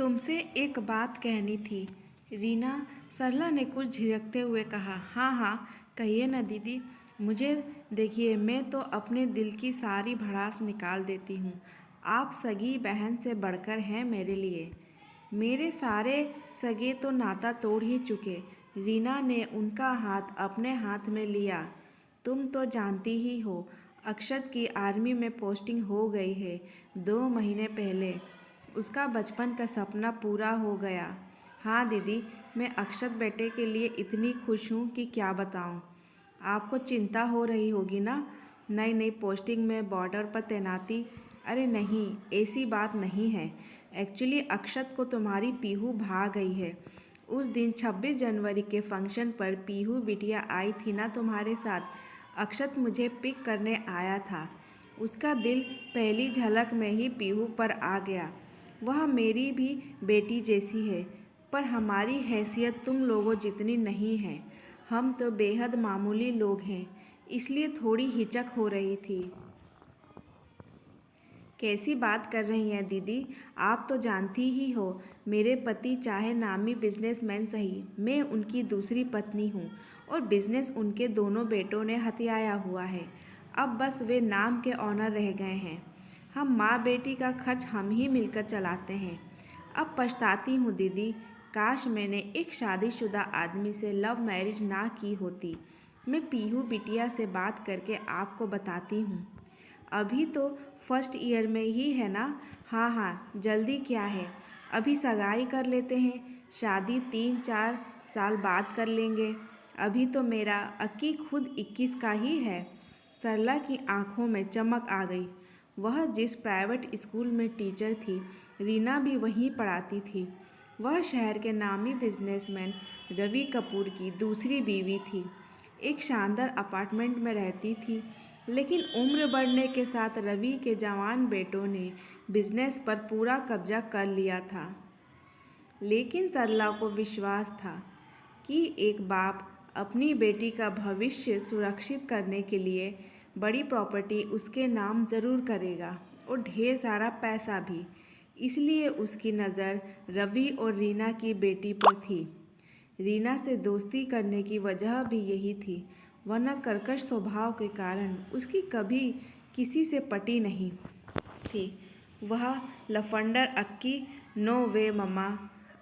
तुमसे एक बात कहनी थी। रीना, सरला ने कुछ झिझकते हुए कहा। हाँ हाँ, कहिए ना दीदी। मुझे देखिए, मैं तो अपने दिल की सारी भड़ास निकाल देती हूँ। आप सगी बहन से बढ़कर हैं मेरे लिए। मेरे सारे सगे तो नाता तोड़ ही चुके। रीना ने उनका हाथ अपने हाथ में लिया। तुम तो जानती ही हो, अक्षत की आर्मी में पोस्टिंग हो गई है 2 महीने पहले। उसका बचपन का सपना पूरा हो गया। हाँ दीदी, मैं अक्षत बेटे के लिए इतनी खुश हूँ कि क्या बताऊँ। आपको चिंता हो रही होगी ना, नई नई पोस्टिंग में बॉर्डर पर तैनाती। अरे नहीं, ऐसी बात नहीं है। एक्चुअली अक्षत को तुम्हारी पीहू भा गई है। उस दिन 26 जनवरी के फंक्शन पर पीहू बिटिया आई थी ना तुम्हारे साथ। अक्षत मुझे पिक करने आया था। उसका दिल पहली झलक में ही पीहू पर आ गया। वह मेरी भी बेटी जैसी है, पर हमारी हैसियत तुम लोगों जितनी नहीं है। हम तो बेहद मामूली लोग हैं, इसलिए थोड़ी हिचक हो रही थी। कैसी बात कर रही हैं दीदी, आप तो जानती ही हो, मेरे पति चाहे नामी बिजनेसमैन सही, मैं उनकी दूसरी पत्नी हूँ और बिजनेस उनके दोनों बेटों ने हथियाया हुआ है। अब बस वे नाम के ऑनर रह गए हैं। हम माँ बेटी का खर्च हम ही मिलकर चलाते हैं। अब पछताती हूँ दीदी, काश मैंने एक शादीशुदा आदमी से लव मैरिज ना की होती। मैं पीहू बिटिया से बात करके आपको बताती हूँ। अभी तो फर्स्ट ईयर में ही है ना। हाँ हाँ, जल्दी क्या है, अभी सगाई कर लेते हैं, शादी 3-4 साल बाद कर लेंगे। अभी तो मेरा अक्की खुद 21 का ही है। सरला की आंखों में चमक आ गई। वह जिस प्राइवेट स्कूल में टीचर थी, रीना भी वहीं पढ़ाती थी। वह शहर के नामी बिजनेसमैन रवि कपूर की दूसरी बीवी थी। एक शानदार अपार्टमेंट में रहती थी, लेकिन उम्र बढ़ने के साथ रवि के जवान बेटों ने बिजनेस पर पूरा कब्जा कर लिया था। लेकिन सरला को विश्वास था कि एक बाप अपनी बेटी का भविष्य सुरक्षित करने के लिए बड़ी प्रॉपर्टी उसके नाम ज़रूर करेगा, और ढेर सारा पैसा भी। इसलिए उसकी नज़र रवि और रीना की बेटी पर थी। रीना से दोस्ती करने की वजह भी यही थी, वरना कर्कश स्वभाव के कारण उसकी कभी किसी से पटी नहीं थी। वह लफंडर अक्की, नो वे मम्मा,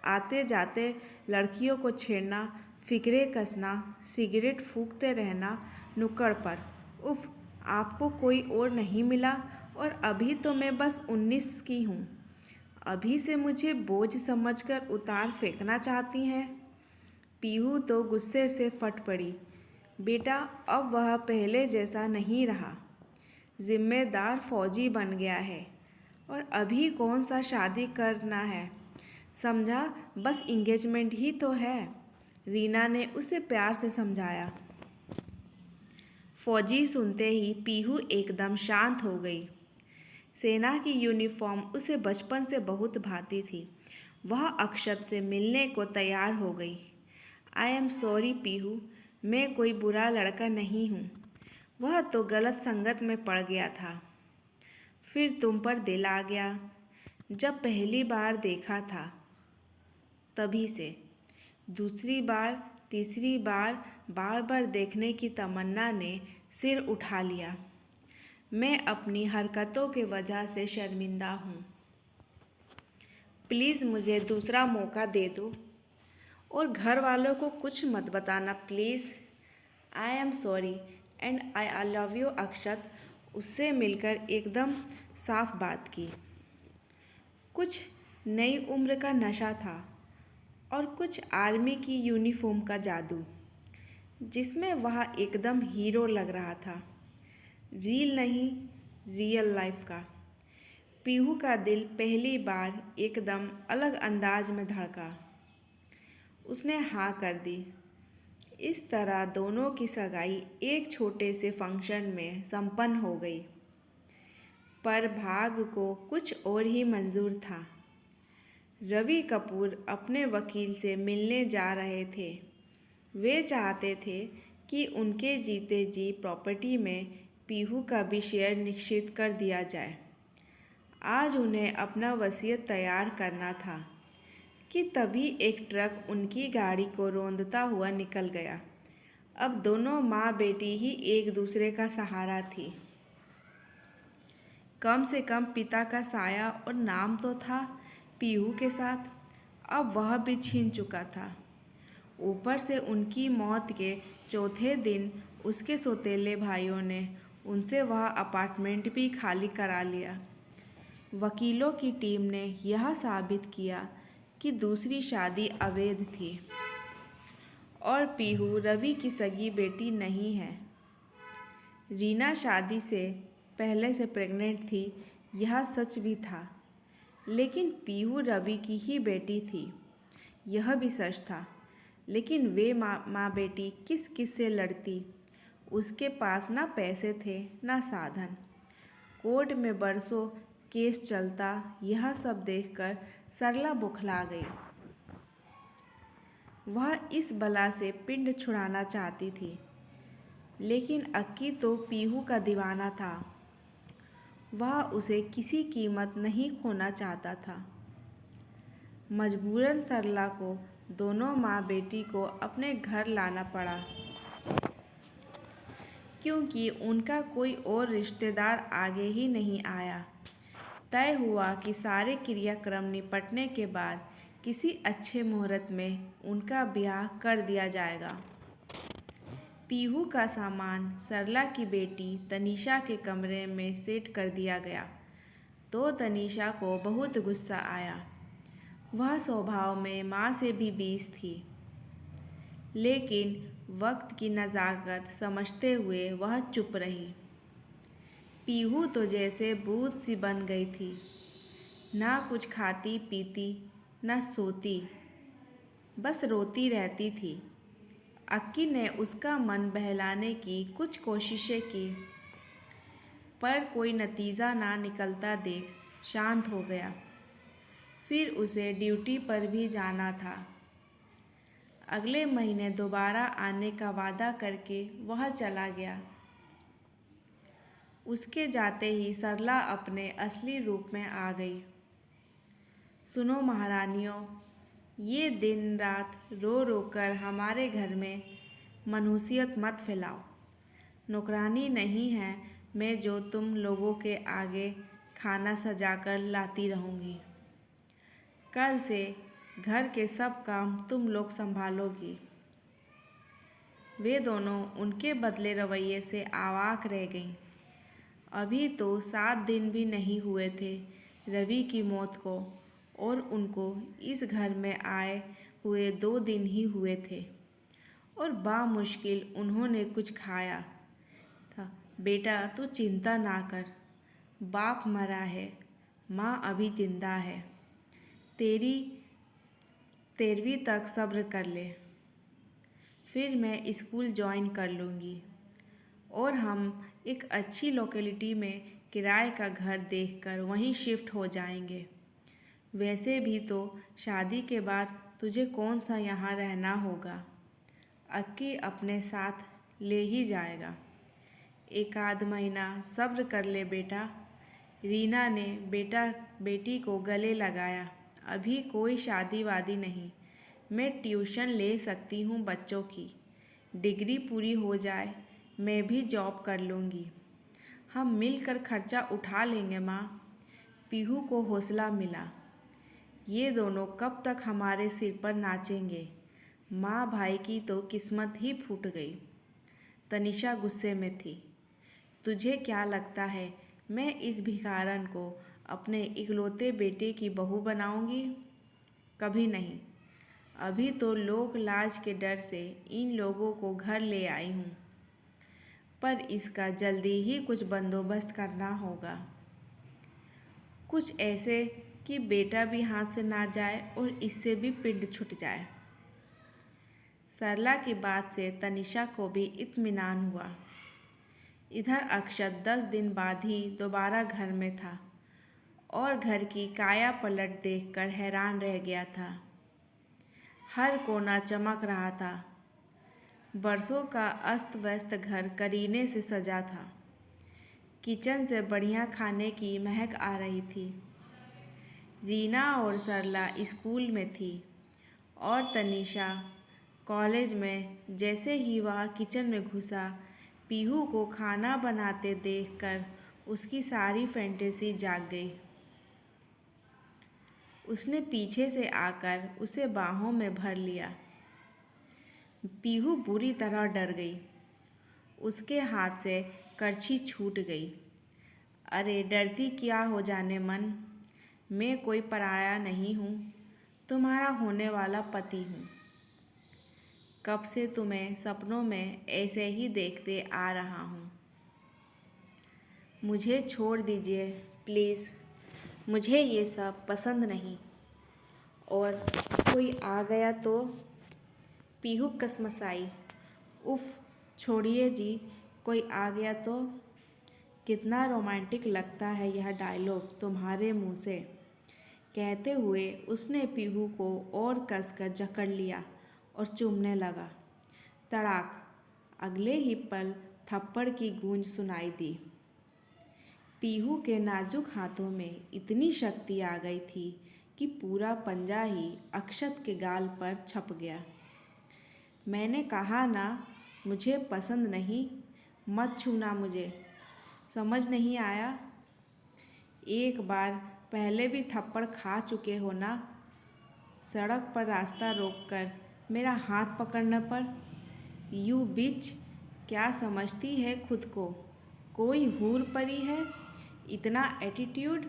आते जाते लड़कियों को छेड़ना, फिक्रे कसना, सिगरेट फूंकते रहना नुक्कड़ पर। उफ, आपको कोई और नहीं मिला, और अभी तो मैं बस 19 की हूँ। अभी से मुझे बोझ समझकर उतार फेंकना चाहती हैं। पीहू तो गुस्से से फट पड़ी। बेटा, अब वह पहले जैसा नहीं रहा। जिम्मेदार फौजी बन गया है, और अभी कौन सा शादी करना है, समझा, बस इंगेजमेंट ही तो है। रीना ने उसे प्यार से समझाया। फौजी सुनते ही पीहू एकदम शांत हो गई। सेना की यूनिफॉर्म उसे बचपन से बहुत भाती थी। वह अक्षत से मिलने को तैयार हो गई। आई एम सॉरी पीहू, मैं कोई बुरा लड़का नहीं हूँ। वह तो गलत संगत में पड़ गया था। फिर तुम पर दिल आ गया। जब पहली बार देखा था तभी से, दूसरी बार, तीसरी बार, बार बार देखने की तमन्ना ने सिर उठा लिया। मैं अपनी हरकतों की वजह से शर्मिंदा हूँ। प्लीज़ मुझे दूसरा मौका दे दो, और घर वालों को कुछ मत बताना please. I am sorry and I love you Akshat. उससे मिलकर एकदम साफ बात की। कुछ नई उम्र का नशा था, और कुछ आर्मी की यूनिफॉर्म का जादू, जिसमें वह एकदम हीरो लग रहा था। रील नहीं, रियल लाइफ का। पीहू का दिल पहली बार एकदम अलग अंदाज में धड़का। उसने हाँ कर दी। इस तरह दोनों की सगाई एक छोटे से फंक्शन में संपन्न हो गई। पर भाग्य को कुछ और ही मंजूर था। रवि कपूर अपने वकील से मिलने जा रहे थे। वे चाहते थे कि उनके जीते जी प्रॉपर्टी में पीहू का भी शेयर निश्चित कर दिया जाए। आज उन्हें अपना वसीयत तैयार करना था। कि तभी एक ट्रक उनकी गाड़ी को रौंदता हुआ निकल गया। अब दोनों माँ बेटी ही एक दूसरे का सहारा थी। कम से कम पिता का साया और नाम तो था पीहू के साथ। अब वह भी छीन चुका था। ऊपर से उनकी मौत के चौथे दिन उसके सौतेले भाइयों ने उनसे वह अपार्टमेंट भी खाली करा लिया। वकीलों की टीम ने यह साबित किया कि दूसरी शादी अवैध थी और पीहू रवि की सगी बेटी नहीं है। रीना शादी से पहले से प्रेग्नेंट थी, यह सच भी था, लेकिन पीहू रवि की ही बेटी थी, यह भी सच था। लेकिन वे माँ बेटी किस किस से लड़ती। उसके पास ना पैसे थे ना साधन। कोर्ट में बरसों केस चलता। यह सब देखकर सरला बौखला गई। वह इस बला से पिंड छुड़ाना चाहती थी, लेकिन अक्की तो पीहू का दीवाना था। वह उसे किसी कीमत नहीं खोना चाहता था। मजबूरन सरला को दोनों माँ बेटी को अपने घर लाना पड़ा, क्योंकि उनका कोई और रिश्तेदार आगे ही नहीं आया। तय हुआ कि सारे क्रियाक्रम निपटने के बाद किसी अच्छे मुहूर्त में उनका ब्याह कर दिया जाएगा। पीहू का सामान सरला की बेटी तनीषा के कमरे में सेट कर दिया गया तो तनीषा को बहुत गुस्सा आया। वह स्वभाव में माँ से भी 20 थी, लेकिन वक्त की नज़ाकत समझते हुए वह चुप रही। पीहू तो जैसे भूत सी बन गई थी, ना कुछ खाती पीती ना सोती, बस रोती रहती थी। अक्की ने उसका मन बहलाने की कुछ कोशिशें की, पर कोई नतीजा ना निकलता देख शांत हो गया। फिर उसे ड्यूटी पर भी जाना था। अगले महीने दोबारा आने का वादा करके वह चला गया। उसके जाते ही सरला अपने असली रूप में आ गई। सुनो महारानियों, ये दिन रात रो रो कर हमारे घर में मनहूसियत मत फैलाओ। नौकरानी नहीं है मैं जो तुम लोगों के आगे खाना सजाकर लाती रहूँगी। कल से घर के सब काम तुम लोग संभालोगी। वे दोनों उनके बदले रवैये से अवाक रह गईं। अभी तो 7 दिन भी नहीं हुए थे रवि की मौत को, और उनको इस घर में आए हुए 2 दिन ही हुए थे, और बामुश्किल उन्होंने कुछ खाया था। बेटा तू चिंता ना कर, बाप मरा है, माँ अभी जिंदा है। 13वीं तक सब्र कर ले, फिर मैं स्कूल ज्वाइन कर लूँगी और हम एक अच्छी लोकेलिटी में किराए का घर देखकर वहीं शिफ्ट हो जाएंगे। वैसे भी तो शादी के बाद तुझे कौन सा यहाँ रहना होगा, अक्की अपने साथ ले ही जाएगा। 1 आध महीना सब्र कर ले बेटा। रीना ने बेटी को गले लगाया। अभी कोई शादी वादी नहीं, मैं ट्यूशन ले सकती हूँ बच्चों की। डिग्री पूरी हो जाए मैं भी जॉब कर लूँगी। हम मिलकर खर्चा उठा लेंगे माँ। पीहू को हौसला मिला। ये दोनों कब तक हमारे सिर पर नाचेंगे। माँ भाई की तो किस्मत ही फूट गई। तनीषा गुस्से में थी। तुझे क्या लगता है मैं इस भिखारन को अपने इकलौते बेटे की बहू बनाऊंगी? कभी नहीं। अभी तो लोक लाज के डर से इन लोगों को घर ले आई हूँ, पर इसका जल्दी ही कुछ बंदोबस्त करना होगा। कुछ ऐसे कि बेटा भी हाथ से ना जाए और इससे भी पिंड छूट जाए। सरला की बात से तनीषा को भी इत्मीनान हुआ। इधर अक्षत 10 दिन बाद ही दोबारा घर में था और घर की काया पलट देखकर हैरान रह गया था। हर कोना चमक रहा था। बरसों का अस्त व्यस्त घर करीने से सजा था। किचन से बढ़िया खाने की महक आ रही थी। रीना और सरला स्कूल में थी। और तनीषा कॉलेज में जैसे ही वह किचन में घुसा, पीहू को खाना बनाते देखकर उसकी सारी फैंटेसी जाग गई। उसने पीछे से आकर उसे बाहों में भर लिया। पीहू बुरी तरह डर गई। उसके हाथ से करछी छूट गई। अरे डरती क्या हो जाने मन, मैं कोई पराया नहीं हूँ, तुम्हारा होने वाला पति हूँ। कब से तुम्हें सपनों में ऐसे ही देखते आ रहा हूँ। मुझे छोड़ दीजिए प्लीज़, मुझे ये सब पसंद नहीं। और कोई आ गया तो? पीहू कसमसाई। उफ, छोड़िए जी, कोई आ गया तो? कितना रोमांटिक लगता है यह डायलॉग तुम्हारे मुंह से। कहते हुए उसने पीहू को और कसकर जकड़ लिया और चूमने लगा। तड़ाक! अगले ही पल थप्पड़ की गूंज सुनाई दी। पीहू के नाजुक हाथों में इतनी शक्ति आ गई थी कि पूरा पंजा ही अक्षत के गाल पर छप गया। मैंने कहा ना, मुझे पसंद नहीं, मत छूना मुझे, समझ नहीं आया? एक बार पहले भी थप्पड़ खा चुके हो ना, सड़क पर रास्ता रोककर मेरा हाथ पकड़ने पर। यू बिच, क्या समझती है खुद को, कोई हूर परी है? इतना एटीट्यूड?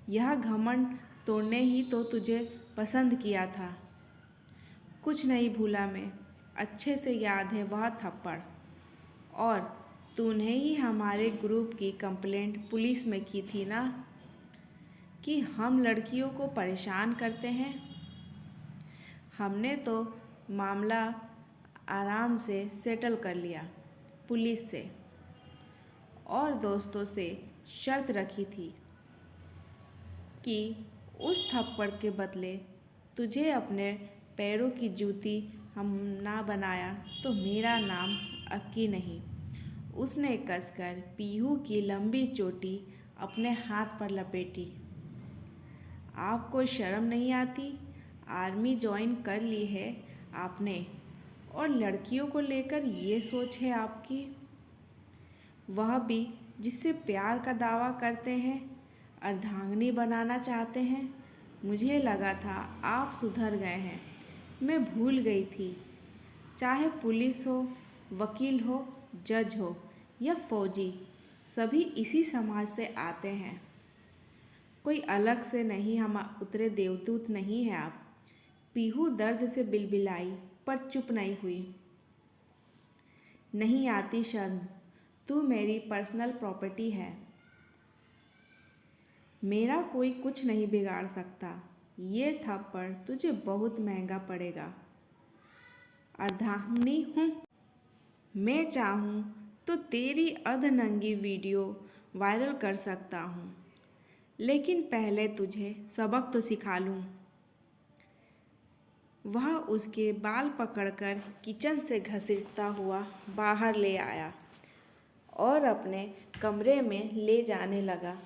यह घमंड तोड़ने ही तो तुझे पसंद किया था। कुछ नहीं भूला मैं, अच्छे से याद है वह थप्पड़। और तूने ही हमारे ग्रुप की कंप्लेंट पुलिस में की थी ना कि हम लड़कियों को परेशान करते हैं। हमने तो मामला आराम से सेटल कर लिया पुलिस से, और दोस्तों से शर्त रखी थी कि उस थप्पड़ के बदले तुझे अपने पैरों की जूती हम ना बनाया तो मेरा नाम अक्की नहीं। उसने कसकर पीहू की लंबी चोटी अपने हाथ पर लपेटी। आपको शर्म नहीं आती? आर्मी ज्वाइन कर ली है आपने, और लड़कियों को लेकर ये सोच है आपकी, वह भी जिससे प्यार का दावा करते हैं, अर्धांगिनी बनाना चाहते हैं। मुझे लगा था आप सुधर गए हैं, मैं भूल गई थी। चाहे पुलिस हो, वकील हो, जज हो या फौजी, सभी इसी समाज से आते हैं, कोई अलग से नहीं, हम उतरे देवदूत नहीं हैं आप। पीहू दर्द से बिलबिलाई पर चुप नहीं हुई। नहीं आती शर्म, तू मेरी पर्सनल प्रॉपर्टी है, मेरा कोई कुछ नहीं बिगाड़ सकता। ये थप्पड़ तुझे बहुत महंगा पड़ेगा। अर्धांगिनी हूँ मैं, चाहूँ तो तेरी अधनंगी वीडियो वायरल कर सकता हूँ, लेकिन पहले तुझे सबक तो सिखा लूँ। वह उसके बाल पकड़कर किचन से घसीटता हुआ बाहर ले आया और अपने कमरे में ले जाने लगा।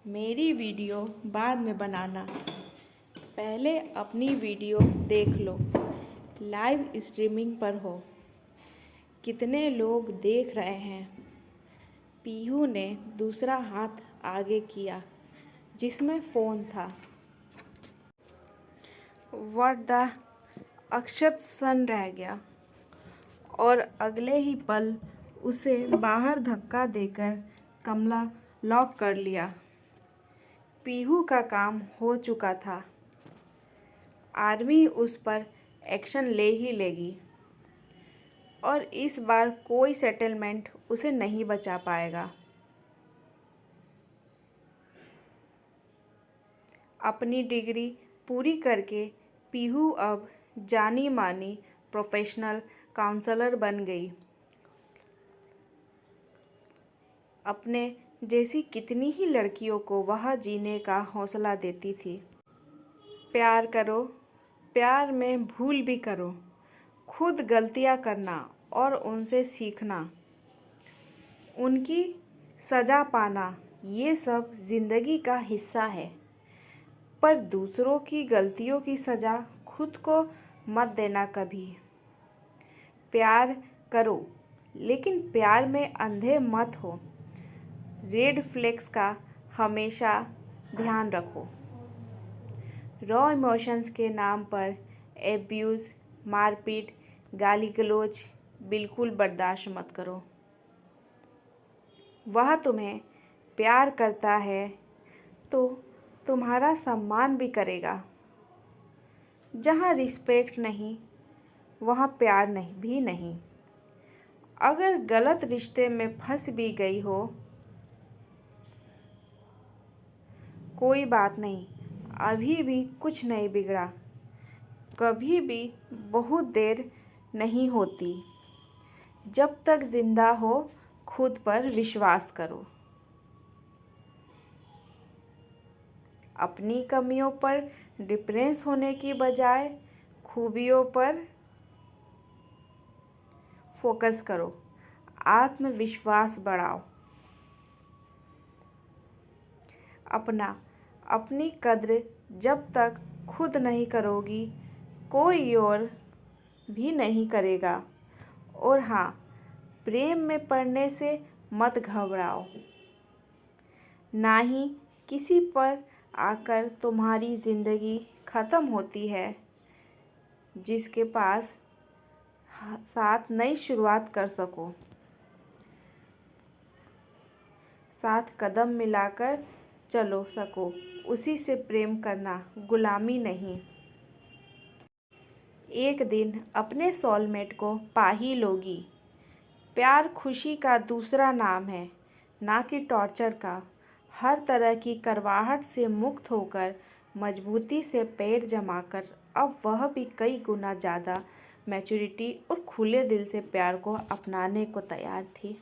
मेरी वीडियो बाद में बनाना, पहले अपनी वीडियो देख लो, लाइव स्ट्रीमिंग पर हो, कितने लोग देख रहे हैं। पीहू ने दूसरा हाथ आगे किया जिसमें फ़ोन था। व्हाट द, अक्षत सन रह गया और अगले ही पल उसे बाहर धक्का देकर कमला लॉक कर लिया। पीहू का काम हो चुका था। आर्मी उस पर एक्शन ले ही लेगी और इस बार कोई सेटलमेंट उसे नहीं बचा पाएगा। अपनी डिग्री पूरी करके पीहू अब जानी मानी प्रोफेशनल काउंसलर बन गई। अपने जैसी कितनी ही लड़कियों को वह जीने का हौसला देती थी। प्यार करो, प्यार में भूल भी करो, खुद गलतियाँ करना और उनसे सीखना, उनकी सज़ा पाना, ये सब ज़िंदगी का हिस्सा है। पर दूसरों की गलतियों की सज़ा खुद को मत देना कभी। प्यार करो, लेकिन प्यार में अंधे मत हो। रेड फ्लैग्स का हमेशा ध्यान रखो। रॉ इमोशंस के नाम पर एब्यूज़, मारपीट, गाली गलौज बिल्कुल बर्दाश्त मत करो। वह तुम्हें प्यार करता है तो तुम्हारा सम्मान भी करेगा। जहाँ रिस्पेक्ट नहीं, वहाँ प्यार नहीं भी नहीं। अगर गलत रिश्ते में फंस भी गई हो, कोई बात नहीं, अभी भी कुछ नहीं बिगड़ा। कभी भी बहुत देर नहीं होती। जब तक जिंदा हो, खुद पर विश्वास करो। अपनी कमियों पर डिप्रेस होने की बजाय खूबियों पर फोकस करो। आत्मविश्वास बढ़ाओ। अपनी कद्र जब तक खुद नहीं करोगी, कोई और भी नहीं करेगा। और हाँ, प्रेम में पड़ने से मत घबराओ। ना ही किसी पर आकर तुम्हारी ज़िंदगी ख़त्म होती है। जिसके पास साथ नई शुरुआत कर सको, साथ कदम मिलाकर चलो सको, उसी से प्रेम करना, गुलामी नहीं। एक दिन अपने सोलमेट को पा ही लोगी। प्यार खुशी का दूसरा नाम है, ना कि टॉर्चर का। हर तरह की करवाहट से मुक्त होकर, मजबूती से पैर जमाकर, अब वह भी कई गुना ज़्यादा मैच्योरिटी और खुले दिल से प्यार को अपनाने को तैयार थी।